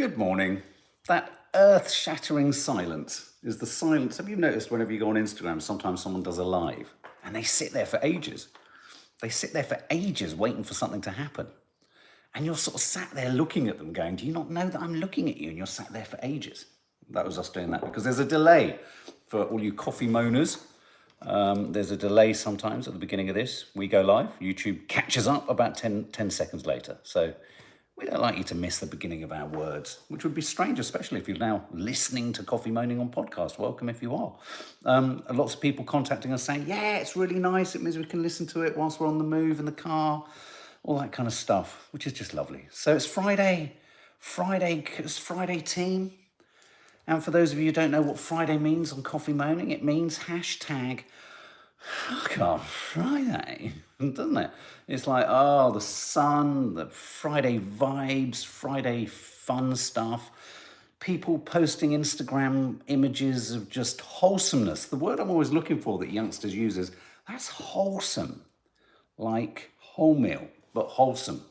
Good morning. That earth-shattering silence is the silence. Have you noticed whenever you go on Instagram, sometimes someone does a live and they sit there for ages? They sit there for ages waiting for something to happen. And you're sort of sat there looking at them going, do you not know that I'm looking at you? And you're sat there for ages. That was us doing that because there's a delay for all you coffee moaners. There's a delay sometimes at the beginning of this. We go live. YouTube catches up about 10 seconds later. So we don't like you to miss the beginning of our words, which would be strange, especially if you're now listening to Coffee Moaning on podcast. Welcome if you are. Lots of people contacting us saying, yeah, it's really nice. It means we can listen to it whilst we're on the move in the car, all that kind of stuff, which is just lovely. So it's Friday. It's Friday team. And for those of you who don't know what Friday means on Coffee Moaning, it means hashtag fuck off Friday, doesn't it? It's like, oh, the sun, the Friday vibes, Friday fun stuff, people posting Instagram images of just wholesomeness. The word I'm always looking for that youngsters use is, that's wholesome, like wholemeal, but wholesome.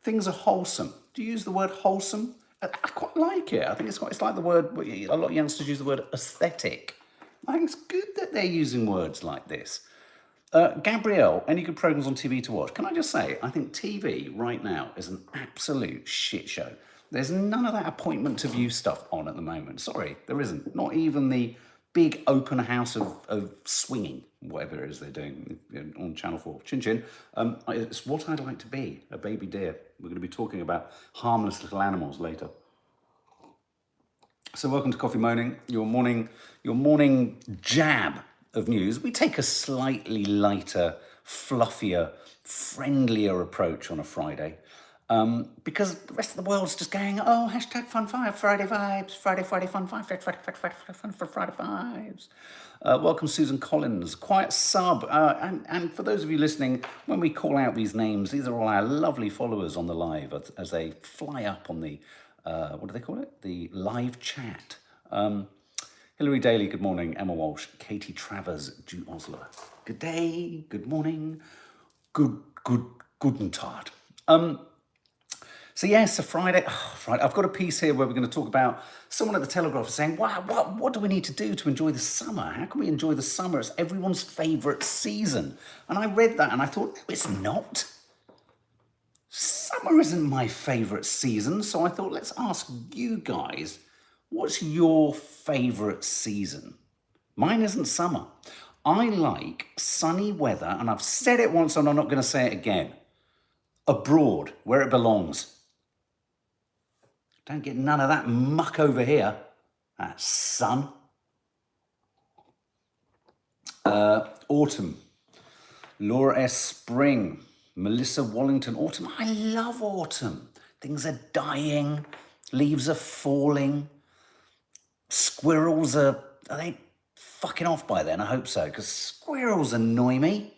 Things are wholesome. Do you use the word wholesome? I quite like it. I think it's like the word, a lot of youngsters use the word aesthetic. I think it's good that they're using words like this. Gabrielle, any good programs on TV to watch? Can I just say, I think TV right now is an absolute shit show. There's none of that appointment to view stuff on at the moment. Sorry, there isn't. Not even the big open house of swinging, whatever it is they're doing on Channel 4. Chin chin. It's what I'd like to be, a baby deer. We're going to be talking about harmless little animals later. So welcome to Coffee Moaning, your morning jab of news. We take a slightly lighter, fluffier, friendlier approach on a Friday because the rest of the world's just going, oh, hashtag fun five, Friday vibes, Friday fun five, Friday vibes. Welcome, Susan Collins, quiet sub. And for those of you listening, when we call out these names, these are all our lovely followers on the live as they fly up on the, what do they call it? The live chat. Hilary Daly, good morning. Emma Walsh, Katie Travers, Ju Osler. Good day, good morning, guten Tag. So yes, a Friday. I've got a piece here where we're going to talk about someone at the Telegraph saying, wow, what do we need to do to enjoy the summer? How can we enjoy the summer? It's everyone's favourite season. And I read that and I thought, no, it's not. Summer isn't my favourite season. So I thought, let's ask you guys, what's your favourite season? Mine isn't summer. I like sunny weather, and I've said it once and I'm not going to say it again. Abroad, where it belongs. Don't get none of that muck over here. That sun. Autumn. Laura S. Spring. Melissa Wallington. Autumn. I love autumn. Things are dying. Leaves are falling. Squirrels are they fucking off by then? I hope so, because squirrels annoy me.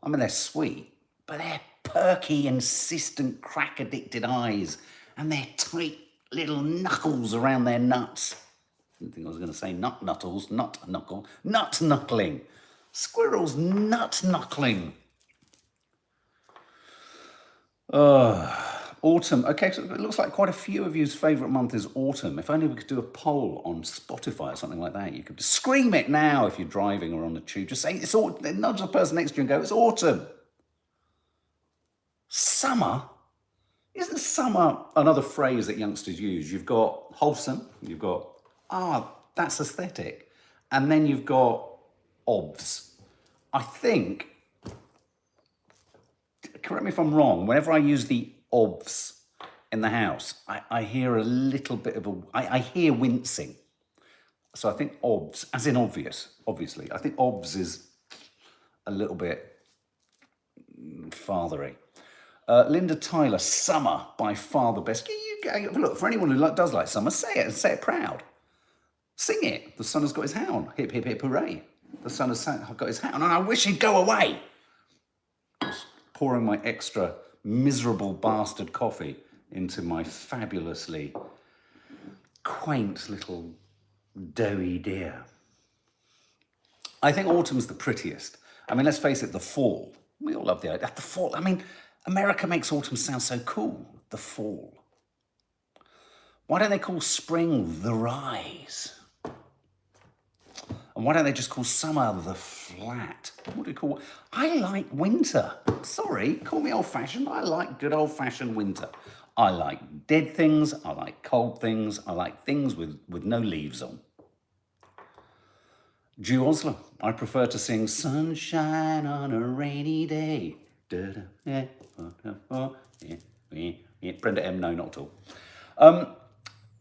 I mean, they're sweet, but they're perky, insistent, crack-addicted eyes and their tight little knuckles around their nuts. I didn't think I was going to say nut-knuckling. Squirrels nut-knuckling. Autumn. Okay, so it looks like quite a few of you's favourite month is autumn. If only we could do a poll on Spotify or something like that. You could scream it now if you're driving or on the tube. Just say it's autumn. Nudge the person next to you and go, it's autumn. Summer? Isn't summer another phrase that youngsters use? You've got wholesome, you've got, that's aesthetic. And then you've got obvs. I think, correct me if I'm wrong, whenever I use the obvs in the house, I hear a little bit of I hear wincing. So I think obvs, as in obviously, I think obvs is a little bit fathery. Linda Tyler, summer, by far the best. Look, for anyone who does like summer, say it and say it proud. Sing it. The sun has got his hound. Hip, hip, hip, hooray. The sun has got his hound. And I wish he'd go away. Just pouring my extra miserable bastard coffee into my fabulously quaint little doughy deer. I think autumn's the prettiest. I mean, let's face it, the fall. We all love the idea. The fall. I mean, America makes autumn sound so cool. The fall. Why don't they call spring the rise? And why don't they just call summer the flat? What do you call? I like winter. Sorry, call me old-fashioned. I like good old-fashioned winter. I like dead things. I like cold things. I like things with no leaves on. Jew Osler. I prefer to sing sunshine on a rainy day. Brenda M. No, not at all.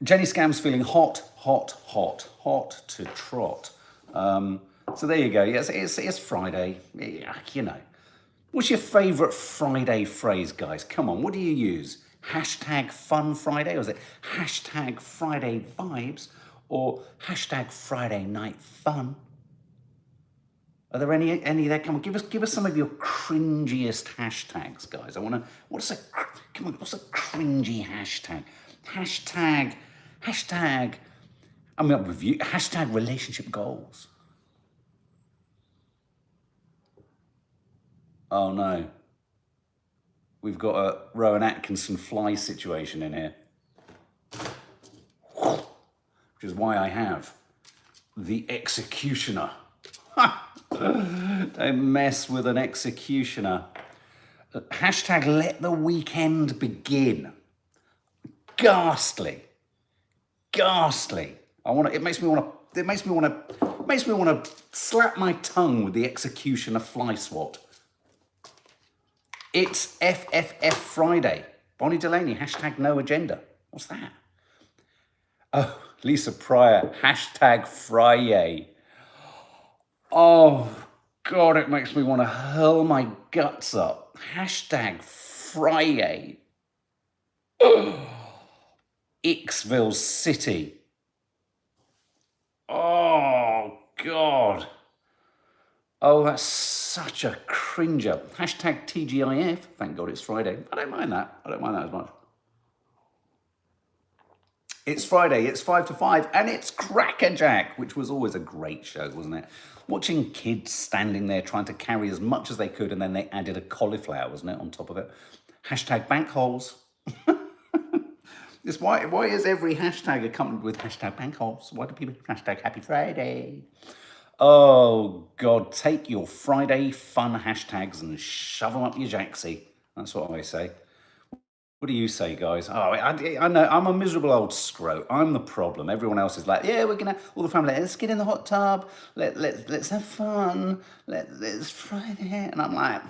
Jenny Scam's feeling hot, hot, hot, hot to trot. So there you go. Yes, it's Friday. You know. What's your favourite Friday phrase, guys? Come on, what do you use? Hashtag fun Friday? Or is it hashtag Friday vibes? Or hashtag Friday night fun? Are there any there? Come on, give us some of your cringiest hashtags, guys. What's a cringy hashtag? Hashtag, I'm up with you. Hashtag relationship goals. Oh no. We've got a Rowan Atkinson fly situation in here. Which is why I have the executioner. Don't mess with an executioner. Hashtag let the weekend begin. Ghastly. It makes me want to slap my tongue with the executioner fly swat. It's FFF Friday. Bonnie Delaney, hashtag no agenda. What's that? Oh, Lisa Pryor, hashtag Friday. Oh, God, it makes me want to hurl my guts up. Hashtag Friday. Ixville City. Oh, God. Oh, that's such a cringer. Hashtag TGIF. Thank God it's Friday. I don't mind that. as much. It's Friday, it's 5 to 5, and it's Crackerjack, which was always a great show, wasn't it? Watching kids standing there trying to carry as much as they could, and then they added a cauliflower, wasn't it, on top of it? Hashtag bank holes. Why is every hashtag accompanied with hashtag bank holes? Why do people hashtag happy Friday? Oh, God, take your Friday fun hashtags and shove them up your jacksie. That's what I say. What do you say, guys? Oh, I know, I'm a miserable old scrote. I'm the problem. Everyone else is like, yeah, we're going to, all the family, let's get in the hot tub. Let's have fun. It's Friday. And I'm like,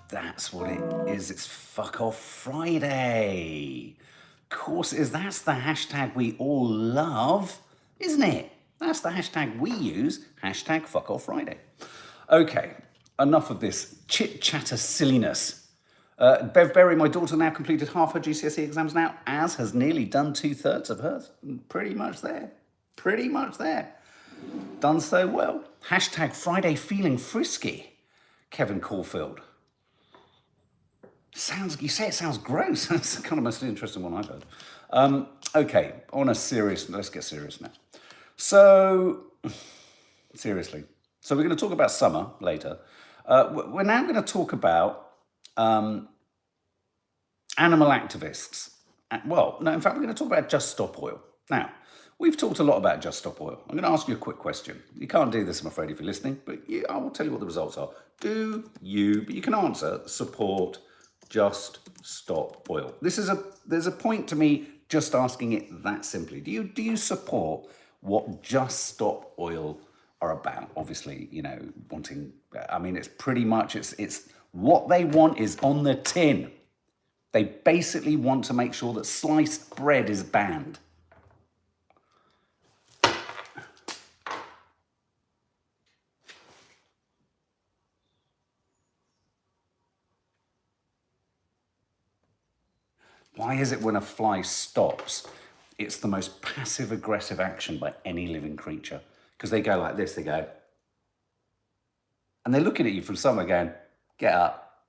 That's what it is. It's Fuck Off Friday. Of course it is. That's the hashtag we all love, isn't it? That's the hashtag we use. Hashtag Fuck Off Friday. Okay, enough of this chit-chatter silliness. Bev Berry, my daughter, now completed half her GCSE exams now, as has nearly done 2/3 of hers. Pretty much there. Done so well. Hashtag Friday feeling frisky. Kevin Caulfield. You say it sounds gross. That's the kind of most interesting one I've heard. Okay, let's get serious now. So, seriously. So we're going to talk about summer later. We're now going to talk about animal activists. Well, no, in fact, we're going to talk about Just Stop Oil. Now, we've talked a lot about Just Stop Oil. I'm going to ask you a quick question. You can't do this, I'm afraid, if you're listening, but I will tell you what the results are. But you can answer, support Just Stop Oil. There's a point to me just asking it that simply. Do you support what Just Stop Oil are about? Obviously, wanting, it's pretty much, it's what they want is on the tin. They basically want to make sure that sliced bread is banned. Why is it when a fly stops, it's the most passive-aggressive action by any living creature? Because they go like this, they go. And they're looking at you from somewhere going, get up.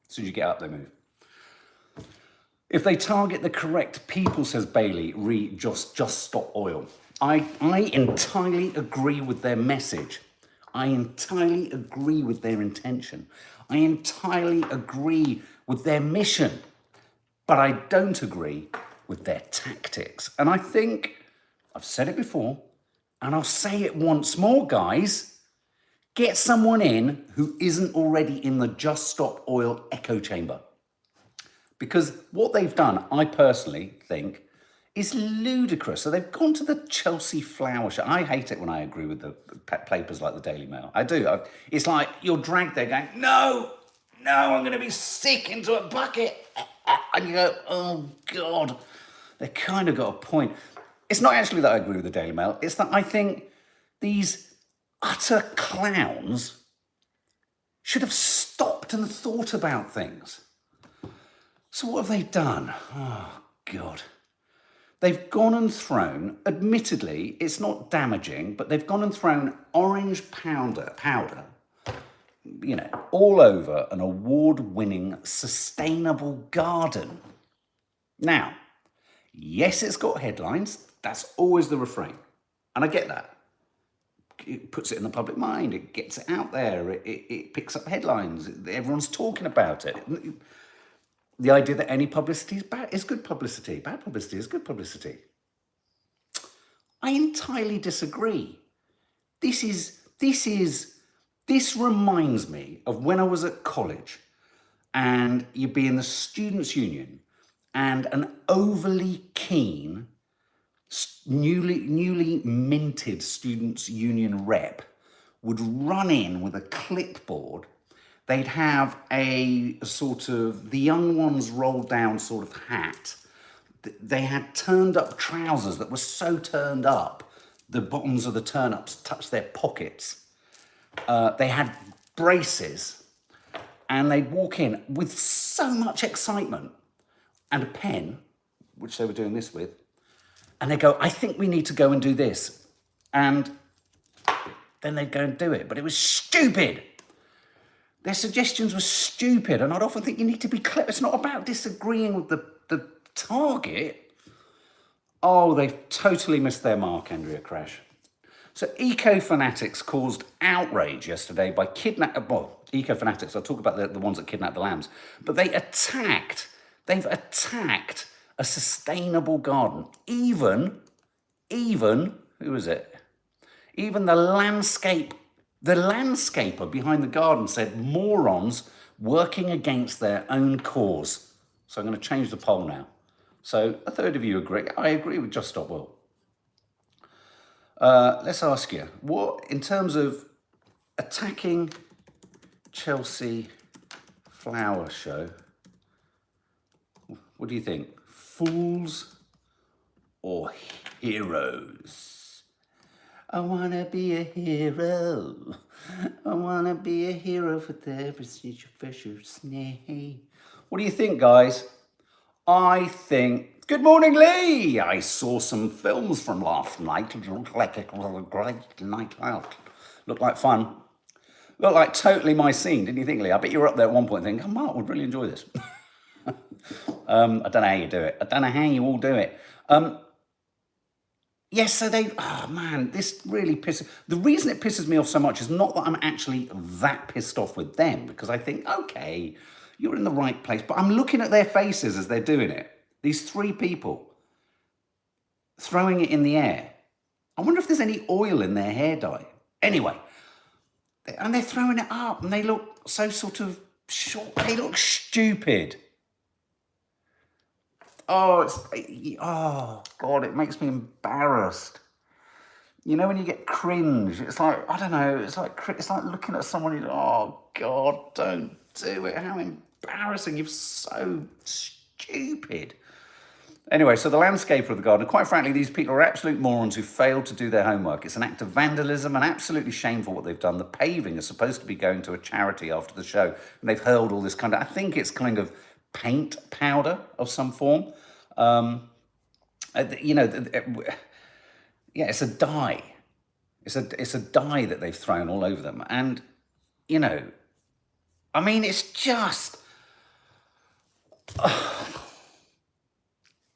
As soon as you get up, they move. If they target the correct people, says Bailey, Just Stop Oil. I entirely agree with their message. I entirely agree with their intention. I entirely agree with their mission. But I don't agree with their tactics. And I think, I've said it before, and I'll say it once more, guys. Get someone in who isn't already in the Just Stop Oil echo chamber. Because what they've done, I personally think, is ludicrous. So they've gone to the Chelsea Flower Show. I hate it when I agree with the papers like the Daily Mail. I do. It's like you're dragged there going, no, I'm going to be sick into a bucket. And you go, oh, God. They kind of got a point. It's not actually that I agree with the Daily Mail. It's that I think these utter clowns should have stopped and thought about things. So what have they done? Oh, God. They've gone and thrown, admittedly, it's not damaging, but they've gone and thrown orange powder, all over an award-winning sustainable garden. Now, yes, it's got headlines. That's always the refrain. And I get that. It puts it in the public mind. It gets it out there. It picks up headlines. Everyone's talking about it. The idea that any publicity is bad is good publicity. Bad publicity is good publicity. I entirely disagree. This reminds me of when I was at college and you'd be in the Students' Union and an overly keen, newly minted Students' Union rep would run in with a clipboard. They'd have a sort of, the young ones rolled down sort of hat. They had turned up trousers that were so turned up, the bottoms of the turn-ups touched their pockets. They had braces, and they'd walk in with so much excitement and a pen, which they were doing this with, and they'd go, I think we need to go and do this. And then they'd go and do it, but it was stupid. Their suggestions were stupid, and I'd often think you need to be clever. It's not about disagreeing with the target. Oh, they've totally missed their mark, Andrea Crash. So eco-fanatics caused outrage yesterday by eco-fanatics, I'll talk about the ones that kidnap the lambs, but they've attacked a sustainable garden. Even, who is it? Even the landscaper behind the garden said, morons working against their own cause. So I'm going to change the poll now. So a third of you agree. I agree with Just Stop Oil. Let's ask you, what, in terms of attacking Chelsea Flower Show, what do you think? Fools or heroes? I want to be a hero. I want to be a hero for every future snake. What do you think, guys? I think... Good morning, Lee! I saw some films from last night. It looked like a great night out. Looked like fun. Looked like totally my scene, didn't you think, Lee? I bet you were up there at one point thinking, oh, Mark would really enjoy this. I don't know how you do it. I don't know how you all do it. Yes, so this really pisses... The reason it pisses me off so much is not that I'm actually that pissed off with them, because I think, okay, you're in the right place. But I'm looking at their faces as they're doing it. These three people throwing it in the air. I wonder if there's any oil in their hair dye. Anyway, and they're throwing it up, and they look so sort of short. They look stupid. Oh, God, it makes me embarrassed. You know when you get cringe, it's like, I don't know, it's like looking at someone, oh, God, don't do it. How embarrassing. You're so stupid. Anyway, so the landscaper of the garden, quite frankly, these people are absolute morons who failed to do their homework. It's an act of vandalism and absolutely shameful what they've done. The paving is supposed to be going to a charity after the show, and they've hurled all this I think it's kind of paint powder of some form. It's a dye. It's a dye that they've thrown all over them. And, it's just...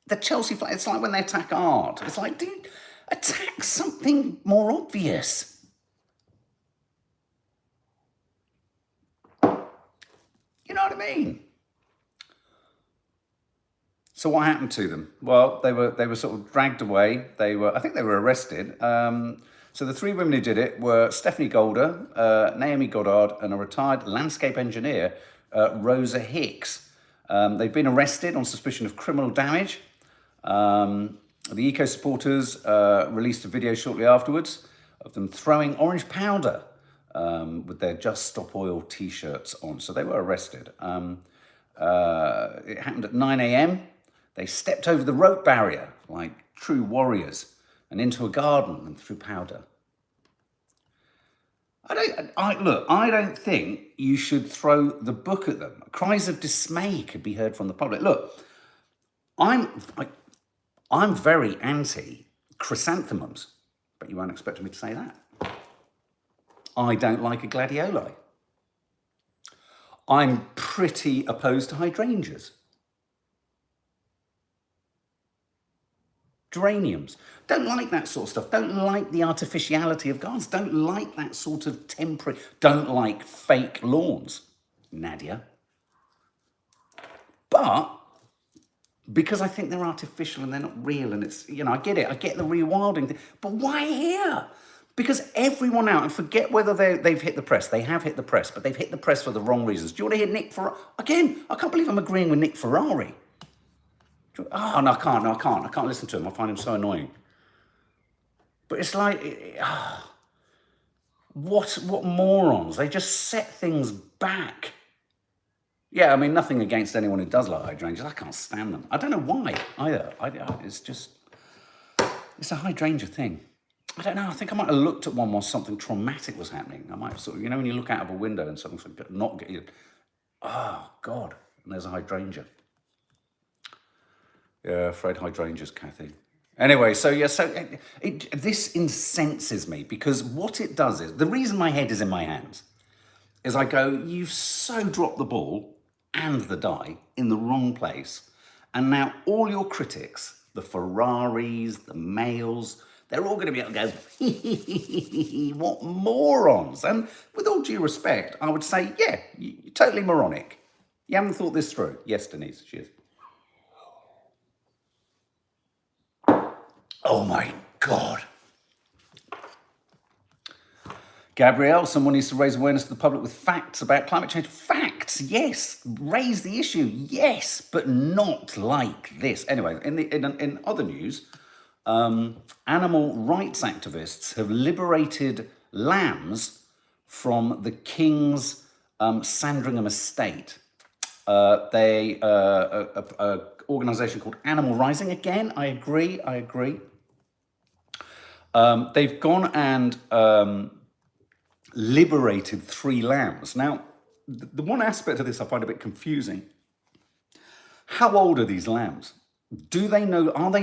The Chelsea flag, it's like when they attack art. It's like, dude, attack something more obvious. know what I mean? So what happened to them? Well, they were sort of dragged away. I think they were arrested. So the three women who did it were Stephanie Golder, Naomi Goddard, and a retired landscape engineer, Rosa Hicks. They've been arrested on suspicion of criminal damage. The eco supporters released a video shortly afterwards of them throwing orange powder with their Just Stop Oil t-shirts on. So they were arrested. It happened at 9 a.m. They stepped over the rope barrier like true warriors and into a garden and threw powder. I don't think you should throw the book at them. Cries of dismay could be heard from the public. Look, I'm very anti chrysanthemums, but you weren't expecting me to say that. I don't like a gladioli. I'm pretty opposed to hydrangeas. Geraniums. Don't like that sort of stuff. Don't like the artificiality of gardens. Don't like that sort of temporary. Don't like fake lawns, Nadia. But because I think they're artificial and they're not real, and it's, I get it. I get the rewilding thing. But why here? Because everyone out, and forget whether they've hit the press. They have hit the press, but they've hit the press for the wrong reasons. Do you want to hear Nick Ferrari? Again, I can't believe I'm agreeing with Nick Ferrari. Oh, no, I can't. I can't listen to him. I find him so annoying. But it's like, what morons? They just set things back. Yeah, I mean, nothing against anyone who does like hydrangeas. I can't stand them. I don't know why either. It's a hydrangea thing. I don't know. I think I might have looked at one while something traumatic was happening. I might have sort of, when you look out of a window and something's not getting you. Oh, God. And there's a hydrangea. Yeah, afraid hydrangeas, Kathy. Anyway, so this incenses me because what it does is, the reason my head is in my hands is I go, you've so dropped the ball and the die in the wrong place. And now all your critics, the Ferraris, the males, they're all going to be able to go, what morons. And with all due respect, I would say, yeah, you're totally moronic. You haven't thought this through. Yes, Denise, she is. Oh my God. Gabrielle, someone needs to raise awareness to the public with facts about climate change. Facts, yes. Raise the issue, yes, but not like this. Anyway, in other news, animal rights activists have liberated lambs from the King's Sandringham estate. An organisation called Animal Rising. Again, I agree. They've gone and liberated 3 lambs. Now, the one aspect of this I find a bit confusing. How old are these lambs? Are they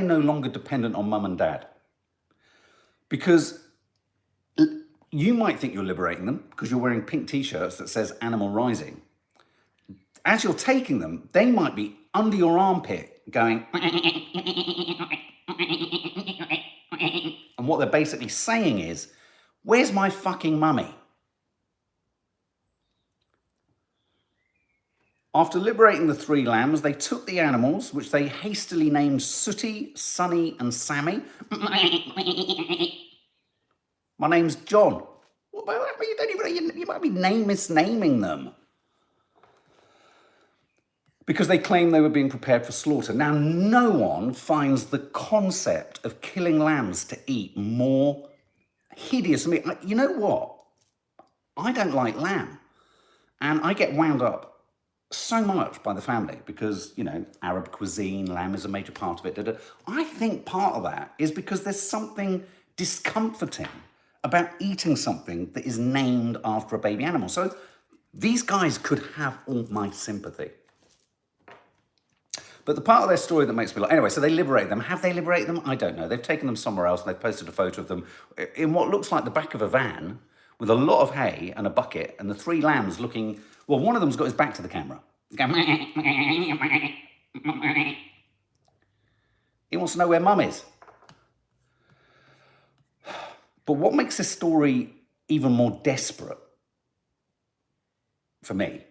no longer dependent on mum and dad? Because you might think you're liberating them because you're wearing pink t-shirts that says Animal Rising. As you're taking them, they might be under your armpit going, and what they're basically saying is, where's my fucking mummy? After liberating the 3 lambs, they took the animals, which they hastily named Sooty, Sunny, and Sammy. My name's John. You might be misnaming them. Because they claimed they were being prepared for slaughter. Now, no one finds the concept of killing lambs to eat more hideous. I mean, you know what? I don't like lamb. And I get wound up so much by the family because, Arab cuisine, lamb is a major part of it. I think part of that is because there's something discomforting about eating something that is named after a baby animal. So these guys could have all my sympathy. But the part of their story that makes me laugh, anyway, so they liberate them. Have they liberated them? I don't know. They've taken them somewhere else and they've posted a photo of them in what looks like the back of a van with a lot of hay and a bucket and the 3 lambs looking, well, one of them's got his back to the camera. He's going, he wants to know where mum is. But what makes this story even more desperate for me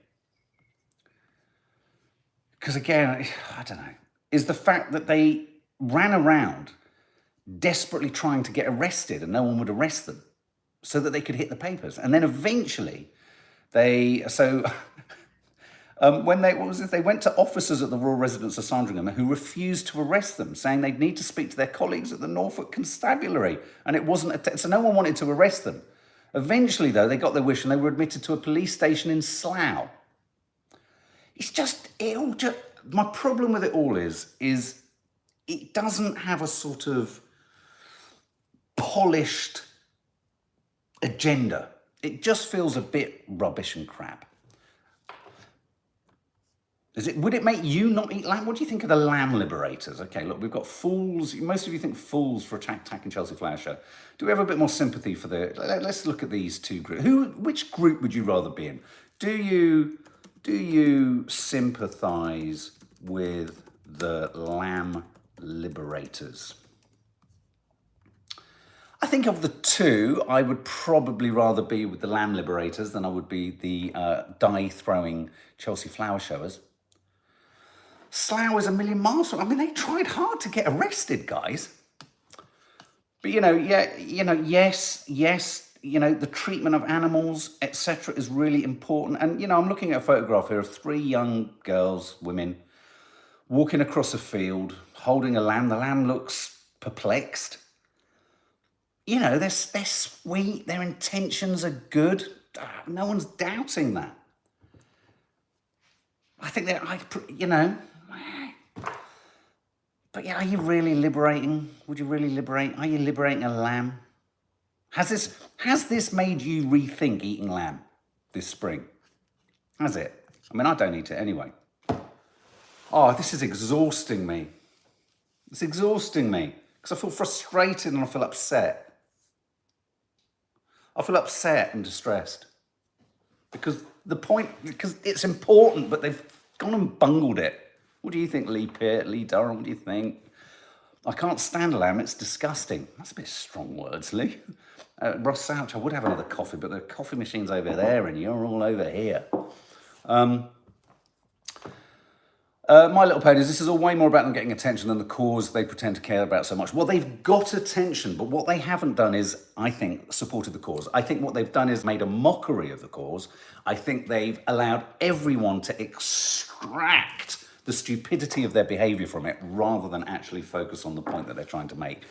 because again, I don't know, is the fact that they ran around desperately trying to get arrested and no one would arrest them so that they could hit the papers. And then eventually when they went to officers at the Royal Residence of Sandringham who refused to arrest them, saying they'd need to speak to their colleagues at the Norfolk Constabulary. And it wasn't, so no one wanted to arrest them. Eventually, though, they got their wish and they were admitted to a police station in Slough. My problem with it all is it doesn't have a sort of polished agenda. It just feels a bit rubbish and crap. Would it make you not eat lamb? What do you think of the lamb liberators? Okay, look, we've got fools. Most of you think fools for attacking Chelsea Flower Show. Do we have a bit more sympathy for let's look at these two groups. Which group would you rather be in? Do you sympathise with the lamb liberators? I think of the two, I would probably rather be with the lamb liberators than I would be the dye-throwing Chelsea Flower Showers. Slough is a million miles from. I mean, they tried hard to get arrested, guys. But yes, the treatment of animals, etc., is really important. And I'm looking at a photograph here of 3 young girls, women, walking across a field, holding a lamb. The lamb looks perplexed. They're sweet. Their intentions are good. No one's doubting that. I think But yeah, are you really liberating? Would you really liberate? Are you liberating a lamb? Has this made you rethink eating lamb this spring? Has it? I mean, I don't eat it anyway. Oh, this is exhausting me. It's exhausting me because I feel frustrated and I feel upset. I feel upset and distressed because it's important, but they've gone and bungled it. What do you think, Lee Peart, Lee Durham? What do you think? I can't stand lamb. It's disgusting. That's a bit strong words, Lee. Ross Souch, I would have another coffee, but the coffee machine's over there and you're all over here. My Little Ponies, this is all way more about them getting attention than the cause they pretend to care about so much. Well, they've got attention, but what they haven't done is, I think, supported the cause. I think what they've done is made a mockery of the cause. I think they've allowed everyone to extract the stupidity of their behaviour from it rather than actually focus on the point that they're trying to make.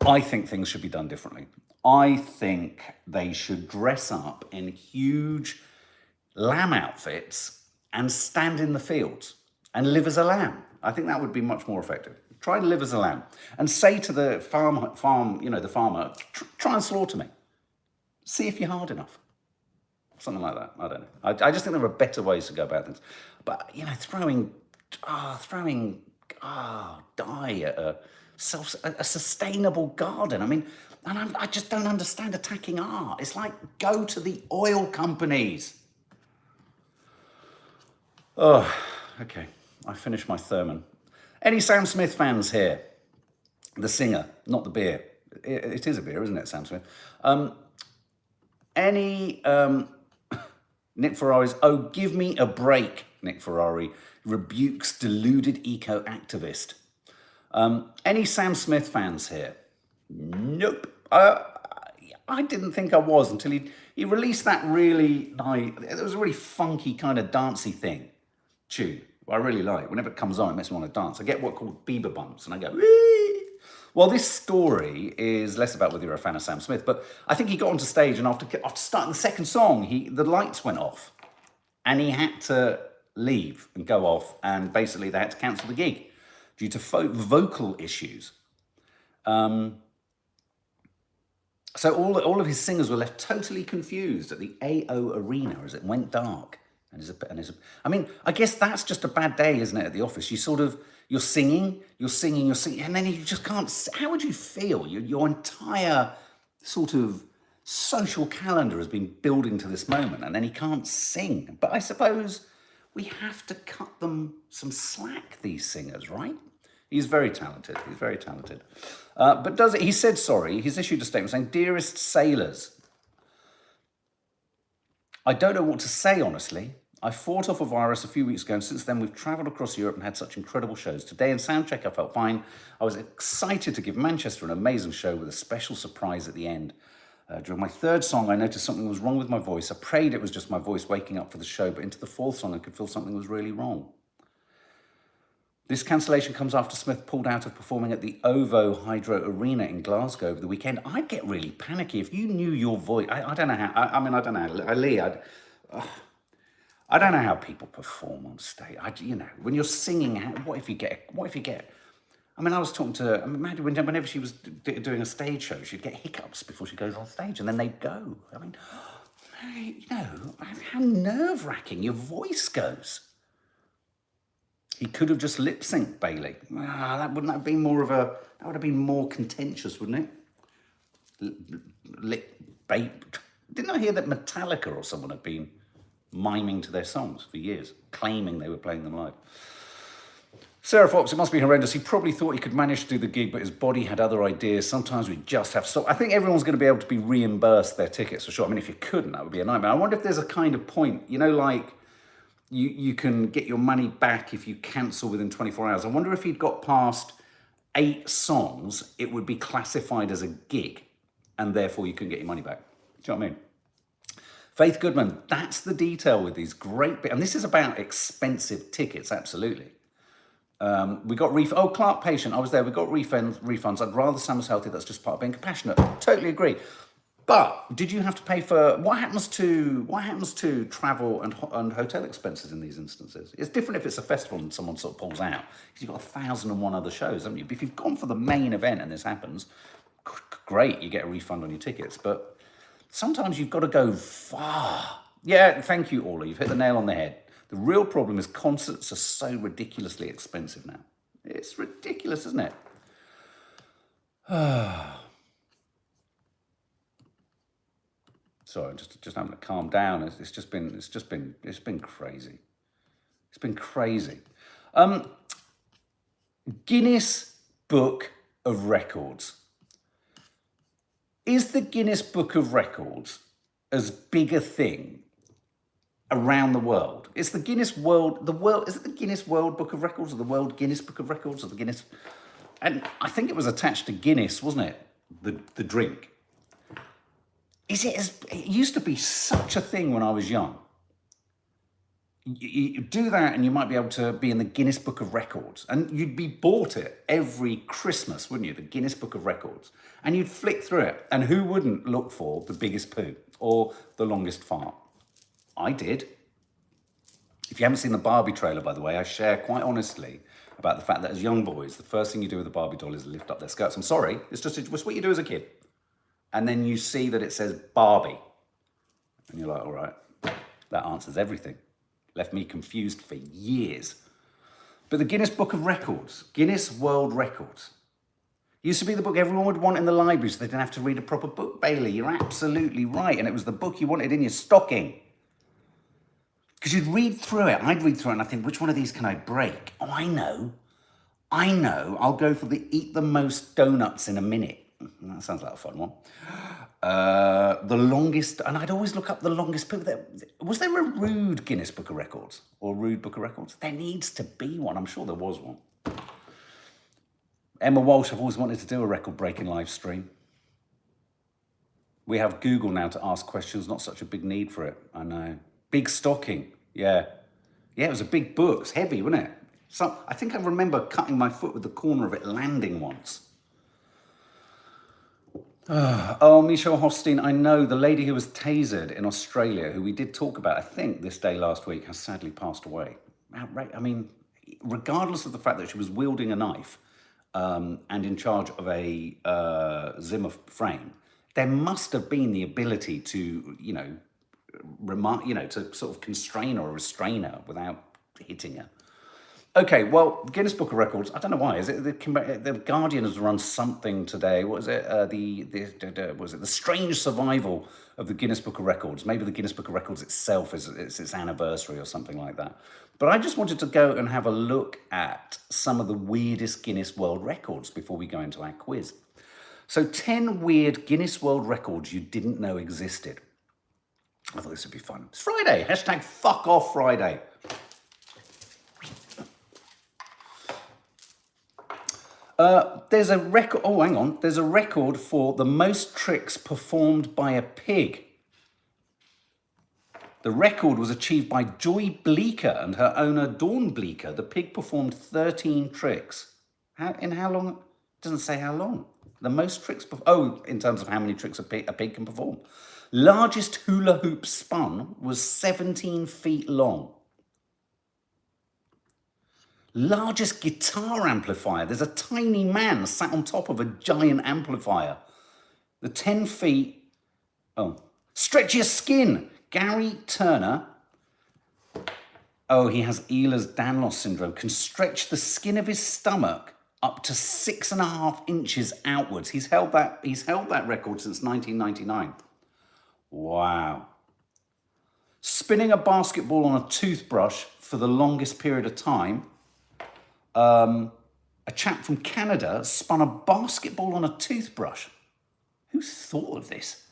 I think things should be done differently. I think they should dress up in huge lamb outfits and stand in the fields and live as a lamb. I think that would be much more effective. Try to live as a lamb and say to the farmer, try and slaughter me. See if you're hard enough. Something like that. I don't know. I just think there are better ways to go about things. But, throwing dye at a sustainable garden. I mean, and I just don't understand attacking art. It's like, go to the oil companies. Oh, okay. I finished my sermon. Any Sam Smith fans here? The singer, not the beer. It is a beer, isn't it, Sam Smith? Any Nick Ferrari's, oh, give me a break, Nick Ferrari rebukes deluded eco-activist. Any Sam Smith fans here? Nope. I didn't think I was until he released that really nice, it was a really funky kind of dancey tune. I really like. Whenever it comes on, it makes me want to dance. I get what called Bieber bumps, and I go, wee! Well, this story is less about whether you're a fan of Sam Smith, but I think he got onto stage, and after starting the second song, the lights went off, and he had to leave and go off, and basically they had to cancel the gig due to vocal issues. So all of his singers were left totally confused at the AO Arena as it went dark. I mean, I guess that's just a bad day, isn't it, at the office? You're singing, and then you just can't. How would you feel? Your entire sort of social calendar has been building to this moment, and then he can't sing. But I suppose we have to cut them some slack, these singers, right? He's very talented. But he said sorry. He's issued a statement saying, "Dearest sailors, I don't know what to say, honestly. I fought off a virus a few weeks ago, and since then we've travelled across Europe and had such incredible shows. Today in Soundcheck I felt fine. I was excited to give Manchester an amazing show with a special surprise at the end. During my third song, I noticed something was wrong with my voice. I prayed it was just my voice waking up for the show, but into the fourth song I could feel something was really wrong. This cancellation comes after Smith pulled out of performing at the OVO Hydro Arena in Glasgow over the weekend. I'd get really panicky if you knew your voice. I don't know how, I mean, I don't know, Lee, I don't know how people perform on stage. You know, when you're singing, what if you get, I mean, I was talking to Maddie whenever she was doing a stage show, she'd get hiccups before she goes on stage and then they'd go. I mean, you know, how nerve-wracking your voice goes. He could have just lip-synced Bailey. That wouldn't have been more of a, that would have been more contentious, wouldn't it? Didn't I hear that Metallica or someone had been miming to their songs for years, claiming they were playing them live? Sarah Fox, it must be horrendous. He probably thought he could manage to do the gig, but his body had other ideas. Sometimes we just have to stop. I think everyone's going to be able to be reimbursed their tickets for sure. I mean, if you couldn't, that would be a nightmare. I wonder if there's a kind of point, you know, like you can get your money back if you cancel within 24 hours. I wonder if he'd got past 8 songs, it would be classified as a gig, and therefore you couldn't get your money back. Do you know what I mean? Faith Goodman, that's the detail with these great bits. And this is about expensive tickets, absolutely. We got oh, Clark Patient, I was there. We got refunds. I'd rather Sam was healthy. That's just part of being compassionate. Totally agree. But did you have to pay for, what happens to travel and hotel expenses in these instances? It's different if it's a festival and someone sort of pulls out, because you've got 1,001 other shows, haven't you? But if you've gone for the main event and this happens, great, you get a refund on your tickets. But sometimes you've got to go far. Yeah, thank you, Orla. You've hit the nail on the head. The real problem is concerts are so ridiculously expensive now. It's ridiculous, isn't it? Sorry, just having to calm down. It's been crazy. It's been crazy. Guinness Book of Records. Is the Guinness Book of Records as big a thing around the world? It's the Guinness World, is it the Guinness World Book of Records or the World Guinness Book of Records or the Guinness? And I think it was attached to Guinness, wasn't it? The drink. It used to be such a thing when I was young. You do that and you might be able to be in the Guinness Book of Records, and you'd be bought it every Christmas, wouldn't you? The Guinness Book of Records. And you'd flick through it, and who wouldn't look for the biggest poo or the longest fart? I did. If you haven't seen the Barbie trailer, by the way, I share quite honestly about the fact that as young boys, the first thing you do with a Barbie doll is lift up their skirts. I'm sorry, it's what you do as a kid. And then you see that it says Barbie. And you're like, all right, that answers everything. Left me confused for years. But the Guinness Book of Records, Guinness World Records, used to be the book everyone would want in the library so they didn't have to read a proper book, Bailey. You're absolutely right. And it was the book you wanted in your stocking. Because you'd read through it. I'd read through it and I think, which one of these can I break? Oh, I know. I'll go for the eat the most donuts in a minute. That sounds like a fun one. The longest, and I'd always look up the longest book. Was there a rude Guinness Book of Records or rude Book of Records? There needs to be one. I'm sure there was one. Emma Walsh, I've always wanted to do a record-breaking live stream. We have Google now to ask questions, not such a big need for it. I know. Big stocking, yeah. Yeah, it was a big book. It's heavy, wasn't it? I think I remember cutting my foot with the corner of it landing once. Oh, Michelle Hofstein, I know the lady who was tasered in Australia, who we did talk about, I think, this day last week, has sadly passed away. I mean, regardless of the fact that she was wielding a knife and in charge of a Zimmer frame, there must have been the ability to, to sort of constrain or restrain her without hitting her. Okay, well, Guinness Book of Records, I don't know why. Is it the Guardian has run something today? What was it? Was it the strange survival of the Guinness Book of Records? Maybe the Guinness Book of Records itself it's its anniversary or something like that. But I just wanted to go and have a look at some of the weirdest Guinness World Records before we go into our quiz. So 10 weird Guinness World Records you didn't know existed. I thought this would be fun. It's Friday. Hashtag fuck off Friday. There's a record. Oh, hang on. There's a record for the most tricks performed by a pig. The record was achieved by Joy Bleeker and her owner Dawn Bleeker. The pig performed 13 tricks. In how long? It doesn't say how long. The most tricks. In terms of how many tricks a pig can perform. Largest hula hoop spun was 17 feet long. Largest guitar amplifier. There's a tiny man sat on top of a giant amplifier. The 10 feet. Oh, stretch your skin. Gary Turner. Oh, he has Ehlers-Danlos syndrome. Can stretch the skin of his stomach up to 6.5 inches outwards. He's held that record since 1999. Wow. Spinning a basketball on a toothbrush for the longest period of time. A chap from Canada spun a basketball on a toothbrush. Who thought of this?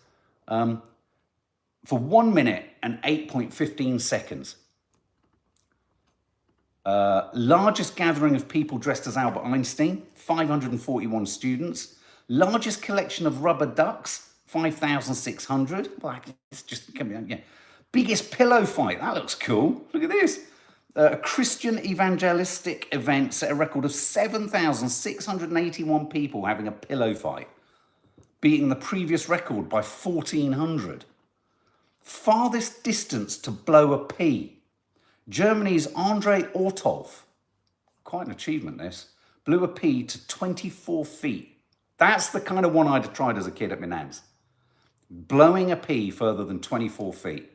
For 1 minute and 8.15 seconds. Largest gathering of people dressed as Albert Einstein, 541 students. Largest collection of rubber ducks, 5,600. Well, it's just, yeah. Biggest pillow fight, that looks cool. Look at this. A Christian evangelistic event set a record of 7,681 people having a pillow fight, beating the previous record by 1,400. Farthest distance to blow a pea. Germany's Andrei Ortolf, quite an achievement this, blew a pea to 24 feet. That's the kind of one I'd have tried as a kid at my nan's. Blowing a pea further than 24 feet.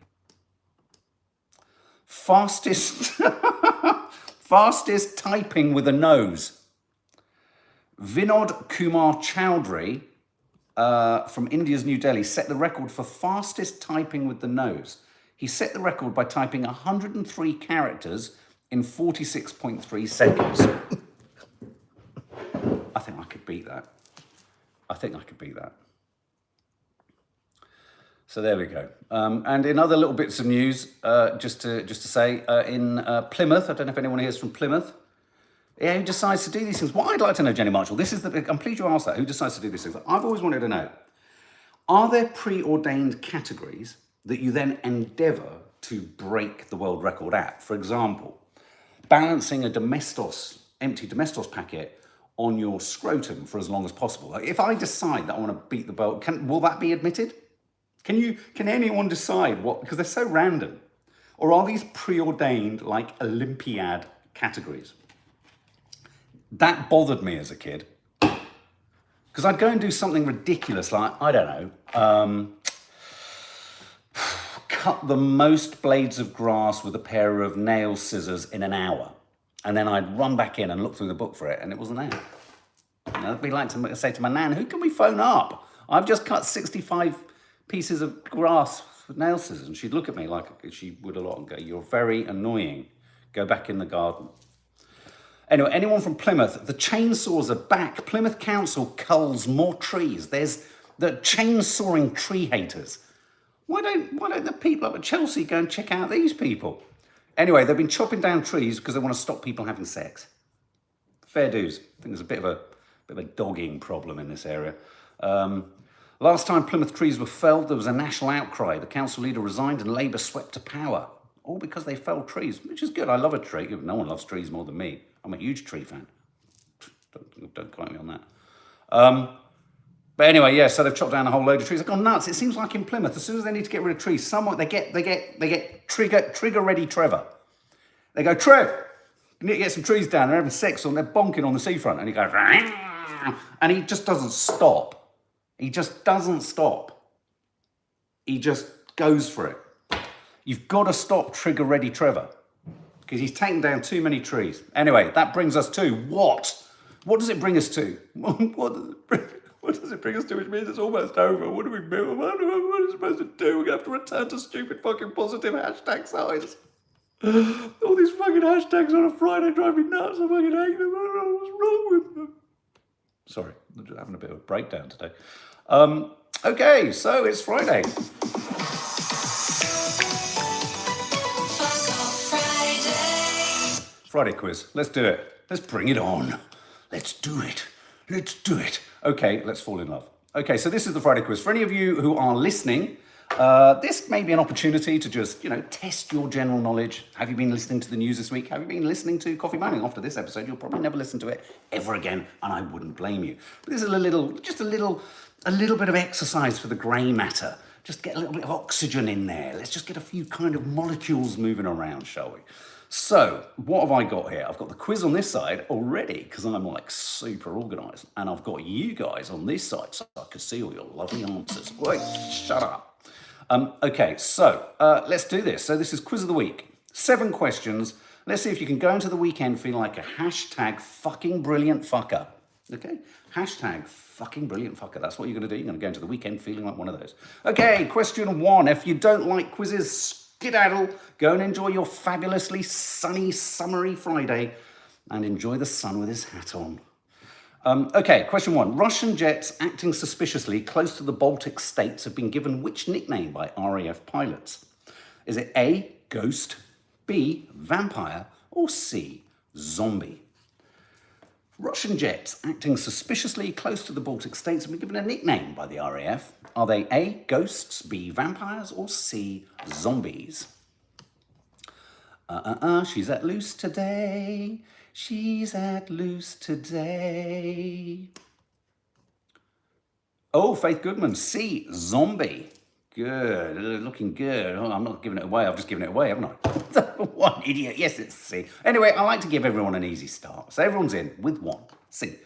Fastest typing with a nose. Vinod Kumar Chowdhury from India's New Delhi set the record for fastest typing with the nose. He set the record by typing 103 characters in 46.3 seconds. I think I could beat that. So there we go. And in other little bits of news, just to say, in Plymouth, I don't know if anyone here is from Plymouth. Yeah, who decides to do these things? What I'd like to know, Jenny Marshall, I'm pleased you asked that. Who decides to do these things? I've always wanted to know, are there preordained categories that you then endeavour to break the world record at? For example, balancing a empty Domestos packet on your scrotum for as long as possible. Like if I decide that I want to beat the world, will that be admitted? Can anyone decide what, because they're so random? Or are these preordained like Olympiad categories? That bothered me as a kid. Because I'd go and do something ridiculous like, I don't know, cut the most blades of grass with a pair of nail scissors in an hour. And then I'd run back in and look through the book for it, and it wasn't there. I'd be like to say to my nan, who can we phone up? I've just cut 65 pieces of grass with nail scissors. And she'd look at me like she would a lot and go, you're very annoying. Go back in the garden. Anyway, anyone from Plymouth, the chainsaws are back. Plymouth Council culls more trees. There's the chainsawing tree haters. Why don't the people up at Chelsea go and check out these people? Anyway, they've been chopping down trees because they want to stop people having sex. Fair dues. I think there's a bit of a dogging problem in this area. Last time Plymouth trees were felled, there was a national outcry. The council leader resigned and Labour swept to power. All because they felled trees, which is good. I love a tree. No one loves trees more than me. I'm a huge tree fan. Don't quote me on that. But anyway, yeah, so they've chopped down a whole load of trees. They've gone nuts. It seems like in Plymouth, as soon as they need to get rid of trees, they get trigger ready Trevor. They go, Trev, you need to get some trees down. They're having sex and they're bonking on the seafront. And he goes, and he just doesn't stop. He just doesn't stop. He just goes for it. You've got to stop trigger ready Trevor because he's taken down too many trees. Anyway, that brings us to what? What does it bring us to? What does it bring us to? Which means it's almost over. What do we do? What are we supposed to do? We're going to have to return to stupid fucking positive hashtag signs. All these fucking hashtags on a Friday drive me nuts. I fucking hate them. I don't know what's wrong with them. Sorry, I'm just having a bit of a breakdown today. Okay, so it's Friday. Friday quiz. Let's do it. Let's bring it on. Let's do it. Let's do it. Okay, let's fall in love. Okay, so this is the Friday quiz. For any of you who are listening, this may be an opportunity to just, test your general knowledge. Have you been listening to the news this week? Have you been listening to Coffee Moaning? After this episode, you'll probably never listen to it ever again, and I wouldn't blame you. But this is a little bit of exercise for the grey matter. Just get a little bit of oxygen in there. Let's just get a few kind of molecules moving around, shall we? So, what have I got here? I've got the quiz on this side already, because I'm like super organised. And I've got you guys on this side, so I can see all your lovely answers. Wait, shut up. Okay, so let's do this. So this is quiz of the week. 7 questions. Let's see if you can go into the weekend feeling like a hashtag fucking brilliant fucker. Okay? Hashtag fucking brilliant fucker. That's what you're going to do. You're going to go into the weekend feeling like one of those. Okay, question 1. If you don't like quizzes, skedaddle. Go and enjoy your fabulously sunny, summery Friday and enjoy the sun with his hat on. Okay, question 1. Russian jets acting suspiciously close to the Baltic states have been given which nickname by RAF pilots? Is it A, ghost, B, vampire, or C, zombie? Russian jets acting suspiciously close to the Baltic states have been given a nickname by the RAF. Are they A, ghosts, B, vampires, or C, zombies? She's at loose today. She's at loose today. Oh, Faith Goodman, C, zombie. Good, looking good. Oh, I'm not giving it away, I've just given it away, haven't I? One idiot, yes, it's C. Anyway, I like to give everyone an easy start. So everyone's in with 1, C.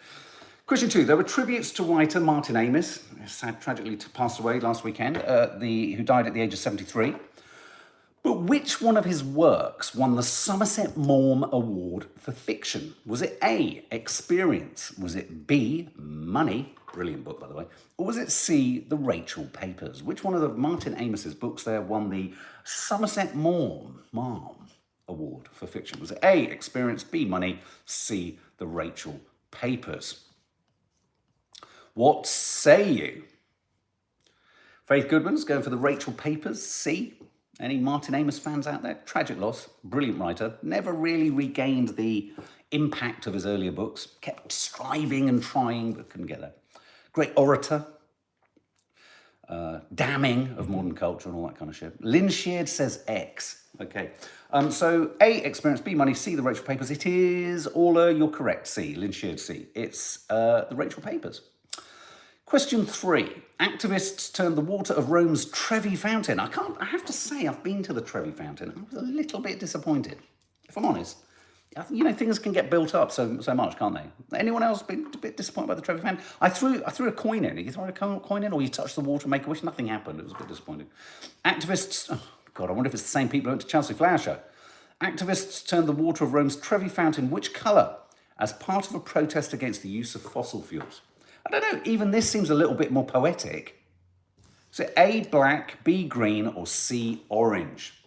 Question 2, there were tributes to writer Martin Amis, sad tragically passed away last weekend, who died at the age of 73. But which one of his works won the Somerset Maugham Award for fiction? Was it A, Experience? Was it B, Money? Brilliant book, by the way. Or was it C, The Rachel Papers? Which one of the Martin Amis's books there won the Somerset Maugham Award for fiction? Was it A, Experience, B, Money, C, The Rachel Papers? What say you? Faith Goodman's going for The Rachel Papers, C. Any Martin Amis fans out there? Tragic loss, brilliant writer, never really regained the impact of his earlier books, kept striving and trying, but couldn't get there. Great orator, damning of modern culture and all that kind of shit. Lynn Sheard says X. Okay, so A, Experience, B, Money, C, The Rachel Papers. It is, Orla, you're correct, C, Lynn Sheard, C. It's The Rachel Papers. Question 3. Activists turned the water of Rome's Trevi Fountain. I have to say, I've been to the Trevi Fountain. I was a little bit disappointed, if I'm honest. Things can get built up so much, can't they? Anyone else been a bit disappointed by the Trevi Fountain? I threw a coin in. You throw a coin in, or you touch the water, make a wish, nothing happened. It was a bit disappointing. Activists, oh God, I wonder if it's the same people who went to Chelsea Flower Show. Activists turned the water of Rome's Trevi Fountain which colour as part of a protest against the use of fossil fuels? I don't know, even this seems a little bit more poetic. So A, black, B, green, or C, orange?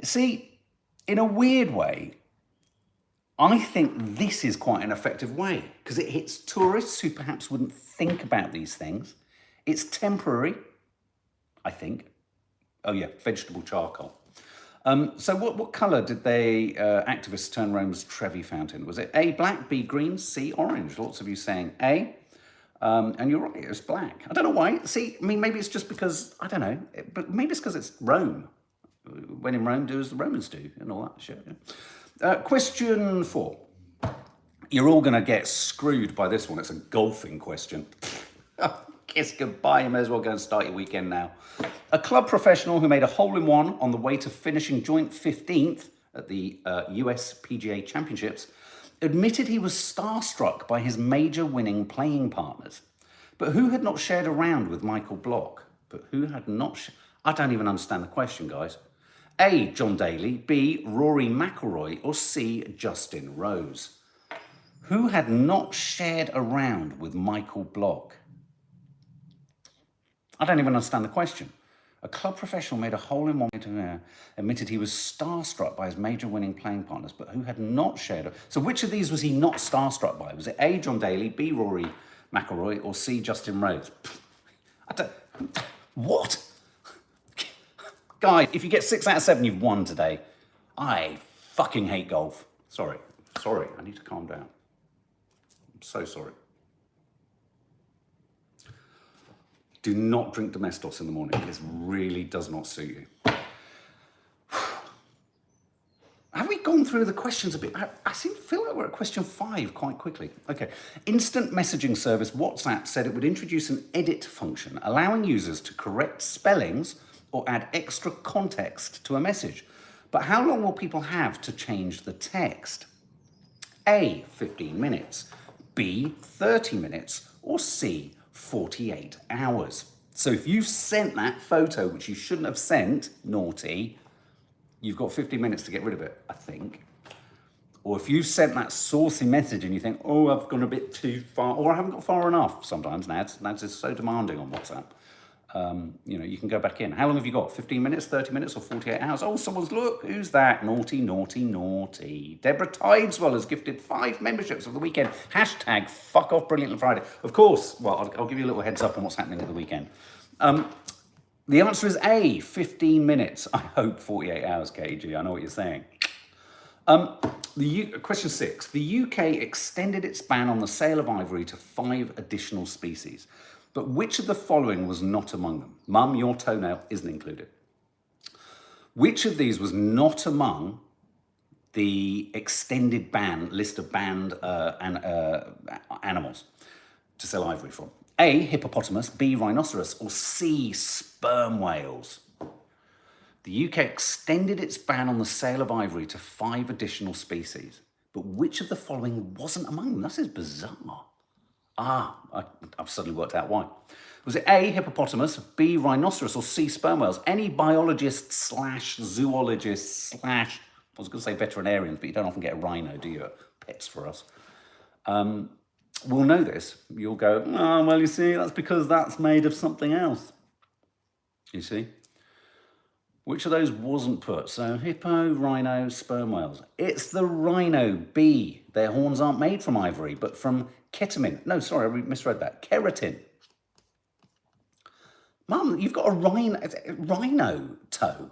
See, in a weird way, I think this is quite an effective way because it hits tourists who perhaps wouldn't think about these things. It's temporary, I think. Oh yeah, vegetable charcoal. So what colour did they activists turn Rome's Trevi Fountain? Was it A, black, B, green, C, orange? Lots of you saying A. And you're right, it was black. I don't know why. See, I mean, maybe it's just because, I don't know, but maybe it's because it's Rome. When in Rome, do as the Romans do and all that shit. Question 4. You're all going to get screwed by this one. It's a golfing question. Kiss goodbye. You may as well go and start your weekend now. A club professional who made a hole-in-one on the way to finishing joint 15th at the US PGA Championships admitted he was starstruck by his major winning playing partners. But who had not shared a round with Michael Block? I don't even understand the question, guys. A, John Daly, B, Rory McIlroy, or C, Justin Rose? Who had not shared a round with Michael Block? I don't even understand the question. A club professional made a hole-in-one, admitted he was starstruck by his major winning playing partners, but who had not shared it. So which of these was he not starstruck by? Was it A, John Daly, B, Rory McIlroy, or C, Justin Rose? What? Guys, if you get 6 out of 7, you've won today. I fucking hate golf. Sorry, I need to calm down. I'm so sorry. Do not drink Domestos in the morning. This really does not suit you. Have we gone through the questions a bit? I feel like we're at question 5 quite quickly. Okay. Instant messaging service WhatsApp said it would introduce an edit function, allowing users to correct spellings or add extra context to a message. But how long will people have to change the text? A, 15 minutes, B, 30 minutes, or C, 48 hours. So if you've sent that photo, which you shouldn't have sent, naughty, you've got 15 minutes to get rid of it, I think. Or if you've sent that saucy message and you think, oh, I've gone a bit too far, or I haven't got far enough sometimes, Nads is so demanding on WhatsApp. You know, you can go back in. How long have you got? 15 minutes, 30 minutes, or 48 hours? Oh, someone's, look, who's that? Naughty, naughty, naughty. Deborah Tideswell has gifted 5 memberships of the weekend. Hashtag fuck off Brilliant Friday. Of course, well, I'll give you a little heads up on what's happening at the weekend. The answer is A, 15 minutes. I hope 48 hours, KG. I know what you're saying. Question 6. The UK extended its ban on the sale of ivory to 5 additional species. But which of the following was not among them? Mum, your toenail isn't included. Which of these was not among the extended list of banned animals to sell ivory from? A, hippopotamus, B, rhinoceros, or C, sperm whales? The UK extended its ban on the sale of ivory to 5 additional species. But which of the following wasn't among them? This is bizarre. I've suddenly worked out why. Was it A, hippopotamus, B, rhinoceros, or C, sperm whales? Any biologist slash zoologist slash, I was going to say veterinarians, but you don't often get a rhino, do you, at Pets for Us? Will know this. You'll go, oh, well, you see, that's because that's made of something else. You see? Which of those wasn't put? So hippo, rhino, sperm whales. It's the rhino, B. Their horns aren't made from ivory, but from ketamine. No, sorry, I misread that. Keratin. Mum, you've got a rhino toe.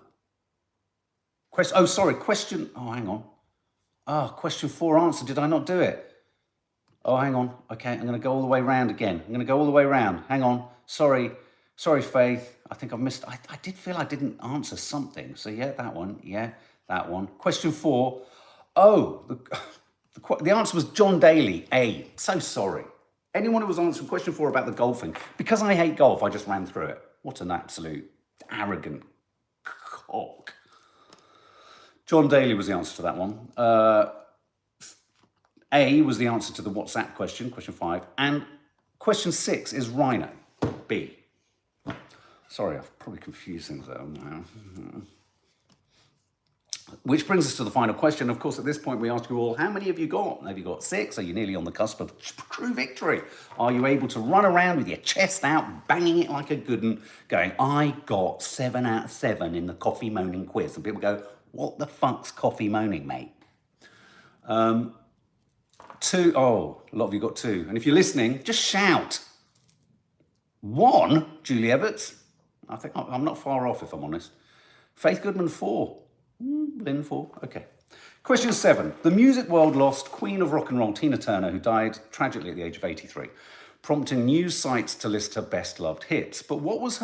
Question, oh, hang on. Question 4 answer, did I not do it? Oh, hang on. Okay, I'm going to go all the way round again. Hang on. Sorry, Faith. I think I've missed. I did feel I didn't answer something. So yeah, that one. Yeah, that one. Question 4. Oh, the answer was John Daly, A. So sorry. Anyone who was answering question 4 about the golfing, because I hate golf, I just ran through it. What an absolute arrogant cock. John Daly was the answer to that one. A was the answer to the WhatsApp question 5. And question 6 is rhino, B. Sorry, I've probably confused things there now. Which brings us to the final question. Of course, at this point, we ask you all, how many have you got? Have you got 6? Are you nearly on the cusp of true victory? Are you able to run around with your chest out, banging it like a good one, going, I got 7 out of 7 in the coffee moaning quiz? And people go, what the fuck's coffee moaning, mate? 2, oh, a lot of you got 2. And if you're listening, just shout. 1, Julie Everts. I think I'm not far off, if I'm honest. Faith Goodman, 4. Lynn, 4. Okay. Question 7. The music world lost Queen of Rock and Roll, Tina Turner, who died tragically at the age of 83, prompting news sites to list her best-loved hits. But what was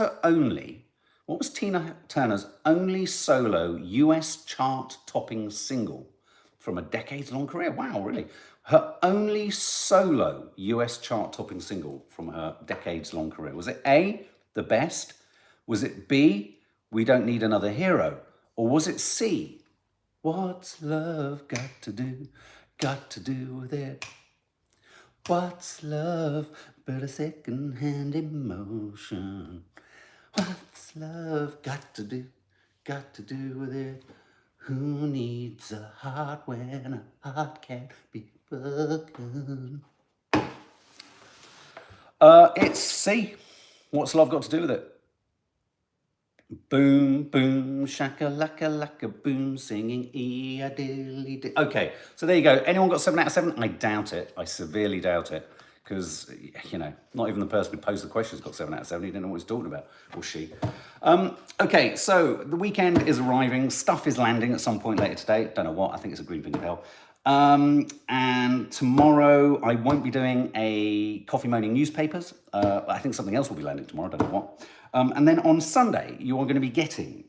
Tina Turner's only solo US chart-topping single from a decades-long career? Wow, really? Her only solo US chart-topping single from her decades-long career. Was it A, The Best? Was it B, We Don't Need Another Hero? Or was it C, What's Love Got to do with it? What's love but a second-hand emotion? What's love got to do with it? Who needs a heart when a heart can't be broken? It's C. What's love got to do with it? Boom, boom, shaka, laka, laka, boom, singing E-a-dilly-dilly. Okay, so there you go. Anyone got 7 out of 7? I doubt it. I severely doubt it. because, you know, not even the person who posed the questions got 7 out of 7. He didn't know what he's talking about, or she. Okay, so the weekend is arriving. Stuff is landing at some point later today. Don't know what. I think it's a green fingered hell. And tomorrow I won't be doing a coffee moaning newspapers. I think something else will be landing tomorrow. Don't know what. And then on Sunday you are going to be getting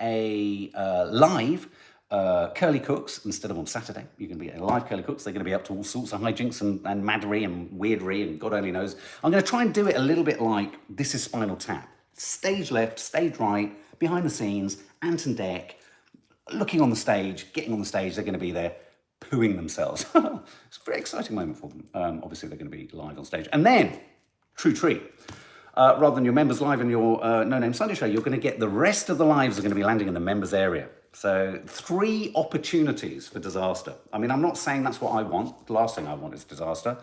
a live Curly Cooks instead of on Saturday. You're going to be getting live Curly Cooks. They're going to be up to all sorts of hijinks and maddery and weirdery and God only knows. I'm going to try and do it a little bit like This Is Spinal Tap. Stage left, stage right, behind the scenes, Ant and Dec, looking on the stage, getting on the stage. They're going to be there pooing themselves. It's a very exciting moment for them. Obviously, they're going to be live on stage. And then, true treat, rather than your members live in your No Name Sunday show, you're going to get the rest of the lives are going to be landing in the members area. So 3 opportunities for disaster. I mean, I'm not saying that's what I want. The last thing I want is disaster.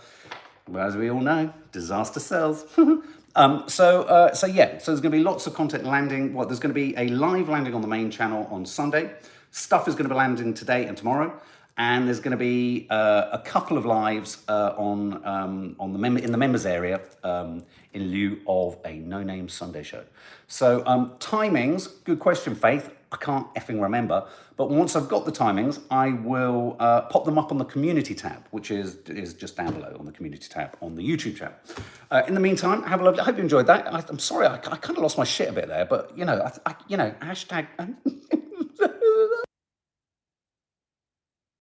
But as we all know, disaster sells. So there's going to be lots of content landing. Well, there's going to be a live landing on the main channel on Sunday. Stuff is going to be landing today and tomorrow. And there's going to be a couple of lives in the members area in lieu of a No Name Sunday show. So timings, good question, Faith. I can't effing remember. But once I've got the timings, I will pop them up on the community tab, which is just down below on the community tab on the YouTube channel. In the meantime, have a lovely. I hope you enjoyed that. I'm sorry, I kind of lost my shit a bit there, but you know, hashtag.